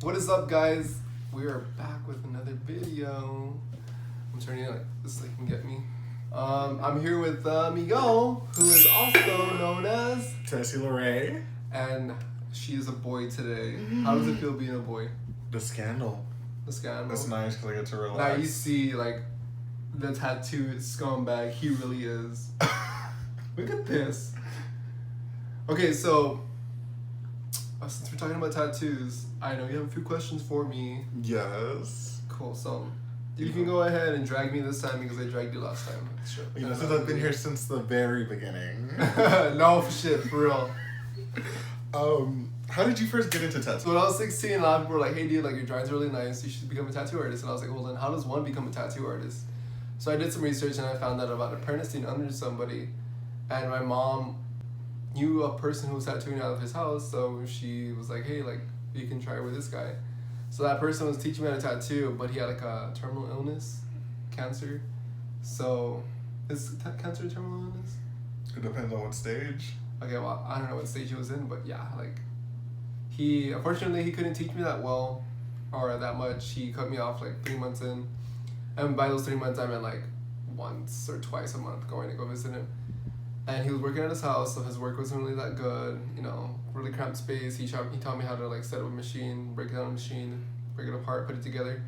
What is up, guys? We are back with another video. I'm turning it like this so you can get me. I'm here with Miguel, who is also known as Tessie Lorray. and she is a boy today. How does it feel being a boy? The scandal. The scandal. That's nice because I get to relax. Now you see like the tattooed scumbag he really is. Look at this. Okay, so since we're talking about tattoos, I know you have a few questions for me. Yes. Cool. So you can go ahead and drag me this time because I dragged you last time. Sure. You know, since I've been here since the very beginning. No shit, for real. How did you first get into So tattoo? when I was 16, a lot of people were like, "Hey, dude, like your drawing's really nice. You should become a tattoo artist." And I was like, "Well, then how does one become a tattoo artist?" So I did some research and I found out about apprenticing under somebody, and my mom knew a person who was tattooing out of his house, so she was like, "Hey, like you can try with this guy." So that person was teaching me how to tattoo, but he had like a terminal illness, cancer. So is cancer a terminal illness? It depends on what stage. Okay, well, I don't know what stage he was in, but yeah, like, unfortunately, he couldn't teach me that well, or that much. He cut me off, like, 3 months in, and by those 3 months, I meant, like, once or twice a month going to go visit him, and he was working at his house, so his work wasn't really that good, you know, really cramped space. He taught me how to, like, set up a machine, break down a machine, break it apart, put it together.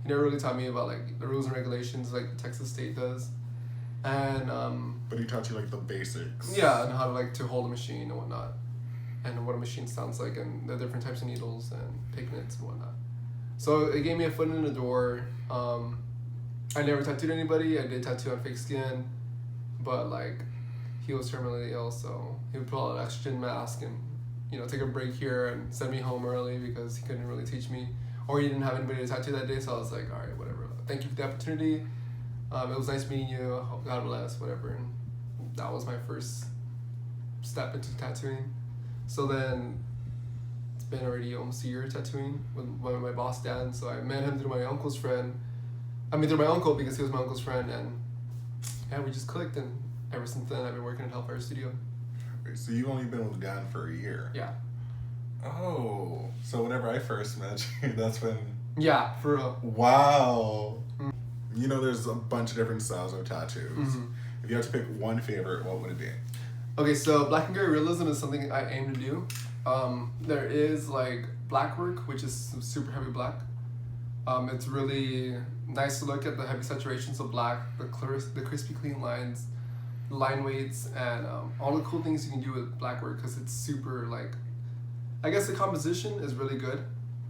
He never really taught me about, like, the rules and regulations like Texas State does, and, But he taught you like the basics. yeah, and how to like to hold a machine and whatnot, and what a machine sounds like, and the different types of needles and pigments and whatnot. So it gave me a foot in the door. I never tattooed anybody. I did tattoo on fake skin, but like he was terminally ill, so he would put on an oxygen mask and take a break here and send me home early because he couldn't really teach me, or he didn't have anybody to tattoo that day. So I was like, all right, whatever. Thank you for the opportunity. It was nice meeting you. God bless, whatever. And that was my first step into tattooing. So then it's been already almost a year tattooing with one of my boss, Dan. So I met him through my uncle's friend. Through my uncle because he was my uncle's friend. And yeah, we just clicked. And ever since then, I've been working at Hellfire Studio. So you've only been with Dan for a year. Yeah. Oh. So whenever I first met you, that's when. Yeah, for real. Wow. You know, there's a bunch of different styles of tattoos. Mm-hmm. If you had to pick one favorite, what would it be? Okay, so black and gray realism is something I aim to do. There is like black work, which is super heavy black. It's really nice to look at the heavy saturations of black, the crispy clean lines, line weights, and all the cool things you can do with black work because it's super like, I guess the composition is really good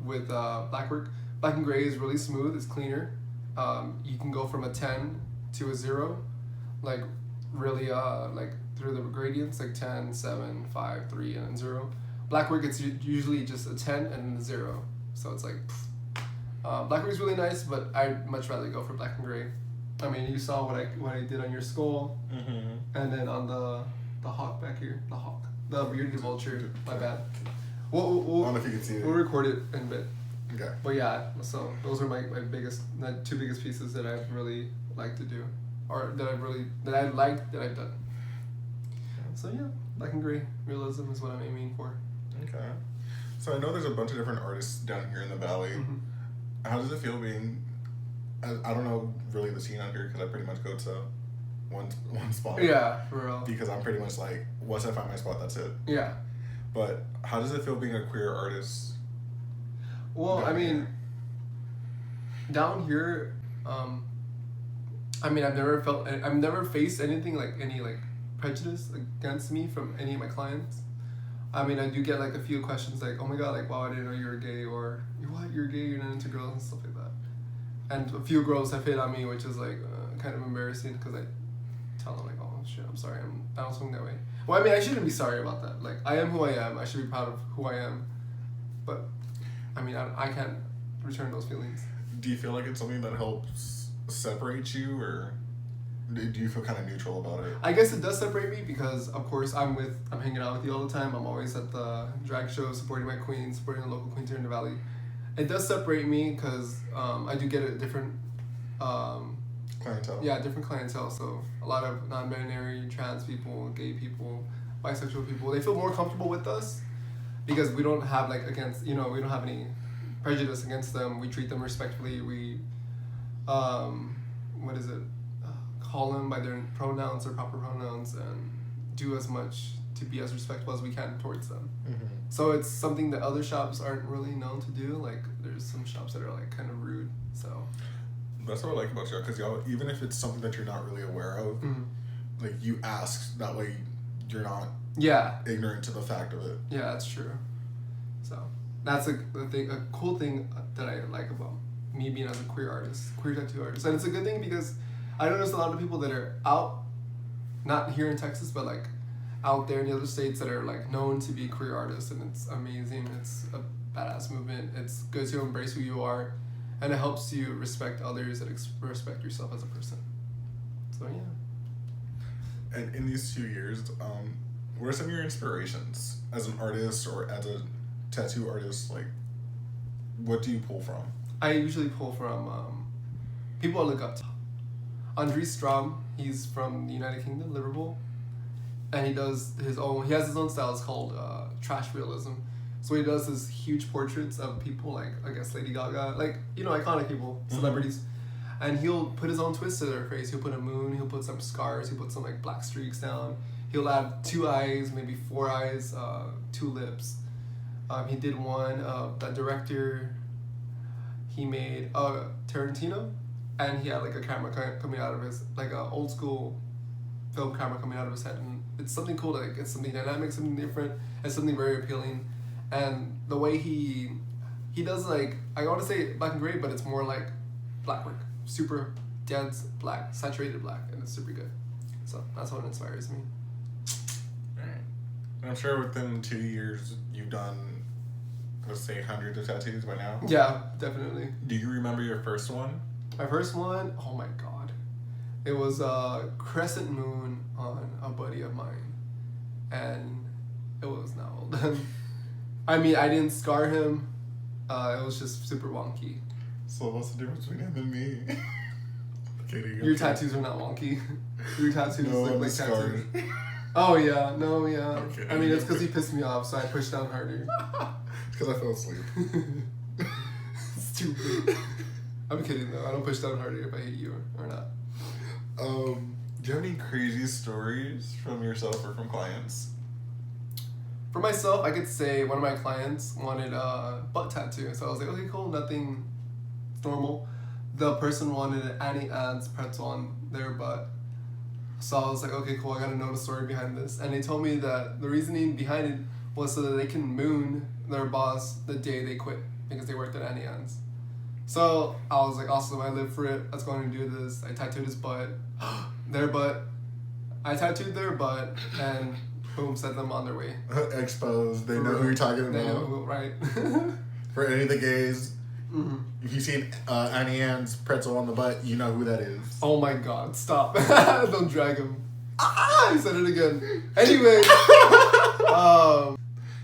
with black work. Black and gray is really smooth, it's cleaner. You can go from a 10 to a 0, like really like through the gradients, like 10, 7, 5, 3, and then 0. Black work, it's usually just a 10 and then a 0. So it's like, black work is really nice, but I'd much rather go for black and gray. I mean, you saw what I did on your skull, and then on the hawk back here, the bearded vulture, my bad. I don't know if you can see it. We'll record it in a bit. Okay. But yeah, so those are my two biggest pieces that I've really liked to do, or that I've done. So yeah, black and gray realism is what I'm aiming for. Okay. So I know there's a bunch of different artists down here in the valley. Mm-hmm. How does it feel being? I don't know really the scene out here because I pretty much go to one spot. Yeah, for real. Because I'm pretty much like, once I find my spot, that's it. Yeah. But how does it feel being a queer artist? Well, down here, I've never faced anything like any like prejudice against me from any of my clients. I do get like a few questions like, oh my god, like, wow, I didn't know you were gay, or what, you're gay, you're not into girls and stuff like that. And a few girls have hit on me, which is like kind of embarrassing because I tell them like, oh shit, I'm sorry, I don't swing that way. Well, I shouldn't be sorry about that. Like, I am who I am. I should be proud of who I am. But I can't return those feelings. Do you feel like it's something that helps separate you, or do you feel kind of neutral about it? I guess it does separate me because, of course, I'm hanging out with you all the time. I'm always at the drag show, supporting my queens, supporting the local queens here in the valley. It does separate me because I do get a different clientele. Yeah, different clientele. So a lot of non-binary, trans people, gay people, bisexual people, they feel more comfortable with us because we don't have we don't have any prejudice against them. We treat them respectfully. We, what is it? Call them by their pronouns or proper pronouns and do as much to be as respectful as we can towards them. Mm-hmm. So it's something that other shops aren't really known to do. Like there's some shops that are like kind of rude. So that's what I like about y'all, because y'all, even if it's something that you're not really aware of, like you ask, that way you're not ignorant to the fact of it. Yeah, that's true. So that's a cool thing that I like about me being as a queer artist, queer tattoo artist. And it's a good thing because I know there's a lot of people that are out, not here in Texas, but like out there in the other states that are like known to be queer artists, and it's amazing. It's a badass movement. It's good to embrace who you are, and it helps you respect others and respect yourself as a person. So yeah. And in these 2 years, what are some of your inspirations as an artist or as a tattoo artist? Like, what do you pull from? I usually pull from people I look up to. Andries Strom, he's from the United Kingdom, Liverpool, and he has his own style. It's called trash realism. So he does his huge portraits of people like, I guess, Lady Gaga, like, you know, iconic people, celebrities. And he'll put his own twist to their face. He'll put a moon, he'll put some scars, he'll put some like black streaks down. He'll add 2 eyes, maybe 4 eyes, 2 lips. He did one, that director, he made Tarantino, and he had like a camera coming out of his, like a old school film camera coming out of his head. And it's something cool, like it's something dynamic, something different, and something very appealing. And the way he does, like, I want to say black and gray, but it's more like black work, super dense black, saturated black, and it's super good. So that's what inspires me. Alright. I'm sure within 2 years you've done, let's say, hundreds of tattoos by now. Yeah, definitely. Do you remember your first one? My first one, oh my god. It was a crescent moon on a buddy of mine. And it was not well done. I mean, I didn't scar him. It was just super wonky. So what's the difference between him and me? Kidding. Your tattoos are not wonky. Your tattoos No, look I'm like scarred. tattoos. Oh yeah, no, yeah. Okay. I mean, it's because he pissed me off, so I pushed down harder. It's because I fell asleep. Stupid. I'm kidding though. I don't push down harder if I hate you or not. Do you have any crazy stories from yourself or from clients? For myself, I could say one of my clients wanted a butt tattoo. So I was like, okay, cool, nothing normal. The person wanted an Annie Ann's pretzel on their butt. So I was like, okay, cool, I gotta know the story behind this. And they told me that the reasoning behind it was so that they can moon their boss the day they quit because they worked at Annie Ann's. So I was like, awesome, I live for it. Let's go and do this. I tattooed his butt, their butt. I tattooed their butt, and boom, set them on their way. Exposed. They know who you're talking They know about. who, right? For any of the gays, if you've seen Annie Ann's pretzel on the butt, you know who that is. Oh my god, stop. Don't drag him. I said it again. Anyway.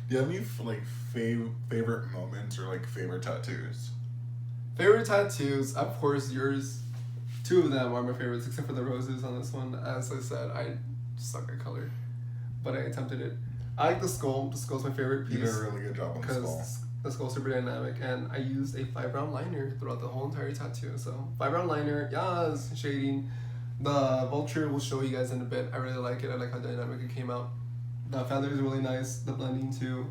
Do you have any like favorite moments or like favorite tattoos? Favorite tattoos, of course, yours. 2 of them are my favorites, except for the roses on this one. As I said, I suck at color, but I attempted it. I like the skull. The skull's my favorite piece. You did a really good job on the skull. Because the skull's super dynamic, and I used a 5-round liner throughout the whole entire tattoo. So 5-round liner, yes, shading. The vulture will show you guys in a bit. I really like it. I like how dynamic it came out. The feathers are really nice. The blending too.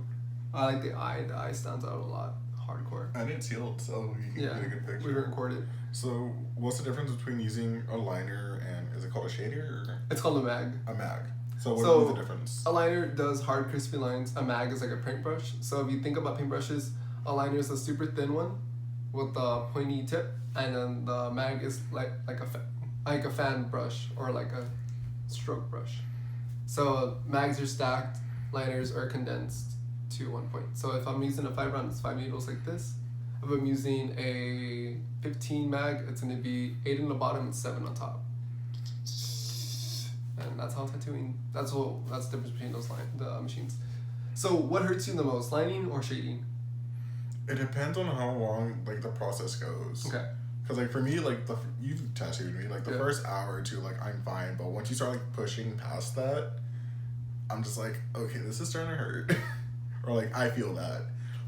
I like the eye. The eye stands out a lot. Hardcore. I didn't seal it, so you can Yeah, get a good picture. we recorded. So, what's the difference between using a liner and, is it called a shader or It's called a mag. a mag? So, what So, is the difference? A liner does hard, crispy lines. A mag is like a paintbrush. So if you think about paintbrushes, a liner is a super thin one with a pointy tip, and then the mag is like a fan brush or like a stroke brush. So mags are stacked, liners are condensed to one point. So if I'm using a 5-round, it's 5 needles like this. If I'm using a 15 mag, it's gonna be 8 on the bottom and 7 on top. And that's how tattooing. That's the difference between the machines. So what hurts you the most, lining or shading? It depends on how long like the process goes. Okay. Cause like for me, like you've tattooed me, like the first hour or two, like I'm fine, but once you start like pushing past that, I'm just like, okay, this is starting to hurt, or like I feel that.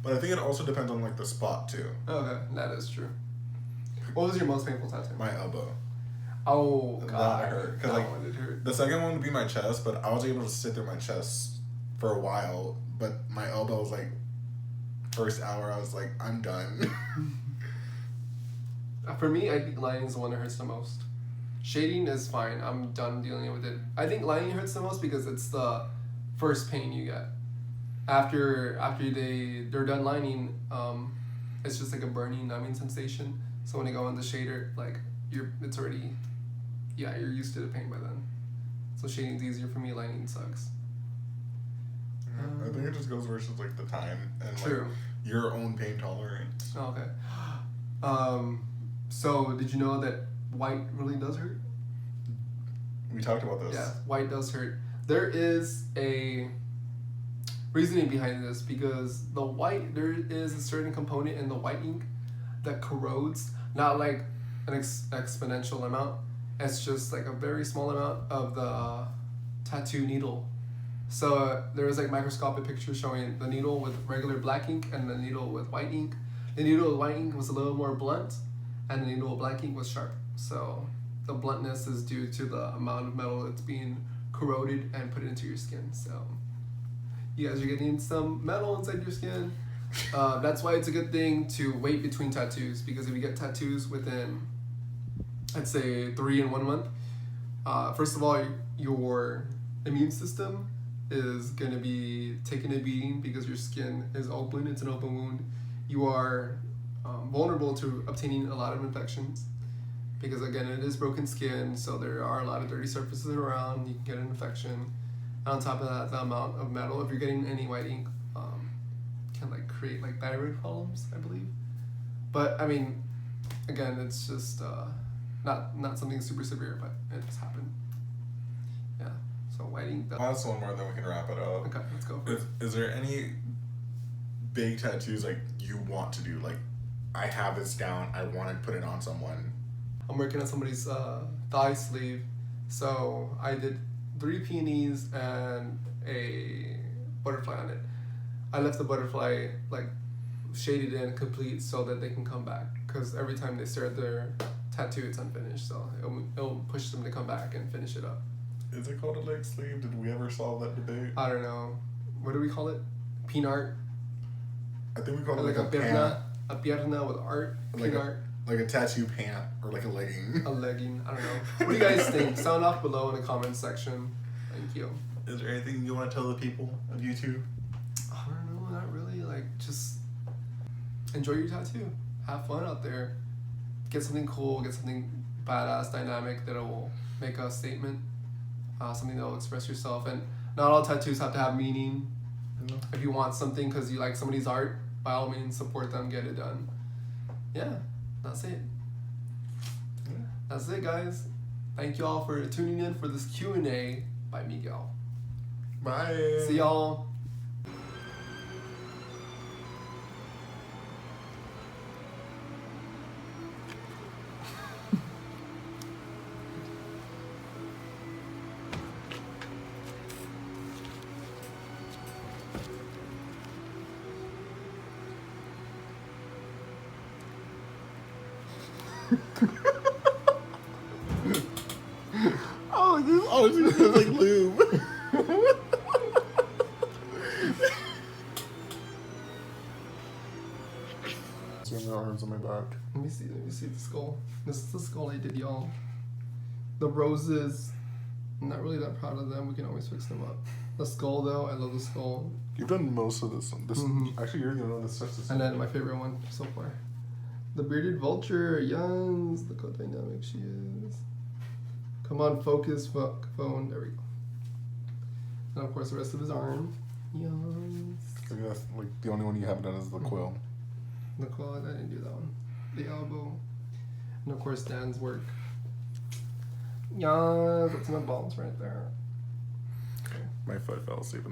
But I think it also depends on like the spot too. Okay, that is true. What was your most painful tattoo? My elbow. Oh god, that hurt. Cause that like one did hurt. the second one would be my chest, but I was able to sit through my chest for a while. But my elbow was like, first hour I was like, I'm done. For me, I think lining is the one that hurts the most. Shading is fine. I'm done dealing with it. I think lining hurts the most because it's the first pain you get. After they're done lining, it's just like a burning, numbing sensation. So when they go in the shader, like you're used to the pain by then. So shading's easier for me. Lining sucks. I think it just goes versus like the time and True. like your own pain tolerance. Oh, okay. So did you know that white really does hurt? We talked about this. Yeah, white does hurt. There is a reasoning behind this because there is a certain component in the white ink that corrodes, not like an exponential amount. It's just like a very small amount of the tattoo needle. So there was like microscopic pictures showing the needle with regular black ink and the needle with white ink. The needle with white ink was a little more blunt, and the needle with black ink was sharp. So the bluntness is due to the amount of metal that's being corroded and put into your skin. So you guys are getting some metal inside your skin. That's why it's a good thing to wait between tattoos, because if you get tattoos within, I'd say 3 and 1 month, first of all, your immune system is going to be taking a beating because your skin is open. It's an open wound. You are vulnerable to obtaining a lot of infections because, again, it is broken skin, so there are a lot of dirty surfaces around. You can get an infection. And on top of that, the amount of metal, if you're getting any white ink, can like create like thyroid problems, I believe. But I mean, again, it's just not something super severe, but it's happened. Yeah. So white ink. Last one more, then we can wrap it up. Okay, let's go. Is there any big tattoos like you want to do? Like, I have this down. I want to put it on someone. I'm working on somebody's thigh sleeve, so I did 3 peonies and a butterfly on it. I left the butterfly like shaded in complete so that they can come back, because every time they stare at their tattoo, it's unfinished, so it'll push them to come back and finish it up. Is it called a leg sleeve? Did we ever solve that debate? I don't know. What do we call it? Peen art? I think we call it like a pierna. pant. A pierna with art. Peen art. Like a tattoo pant or like a legging. A legging. I don't know. What do you guys think? Sound off below in the comments section. Thank you. Is there anything you want to tell the people of YouTube? I don't know. Not really. Like, just enjoy your tattoo. Have fun out there. Get something cool. Get something badass, dynamic that will make a statement. Something that will express yourself. And not all tattoos have to have meaning. If you want something because you like somebody's art, by all means, support them. Get it done. Yeah. That's it. Yeah. That's it, guys. Thank you all for tuning in for this Q&A by Miguel. Bye. See y'all. Oh, this is like lube. Zoom the arms on my back. Let me see the skull. This is the skull I did, y'all. The roses, I'm not really that proud of them. We can always fix them up. The skull, though, I love the skull. You've done most of this one. Actually, you're the only one that starts this. And then my favorite one so far. The bearded vulture, Yuns. Look how dynamic she is. Come on, focus, phone. There we go. And of course, the rest of his arm. Yuns. I guess like the only one you haven't done is the quill. The quill, I didn't do that one. The elbow. And of course, Dan's work. Yeah, that's my balls right there. My foot fell asleep.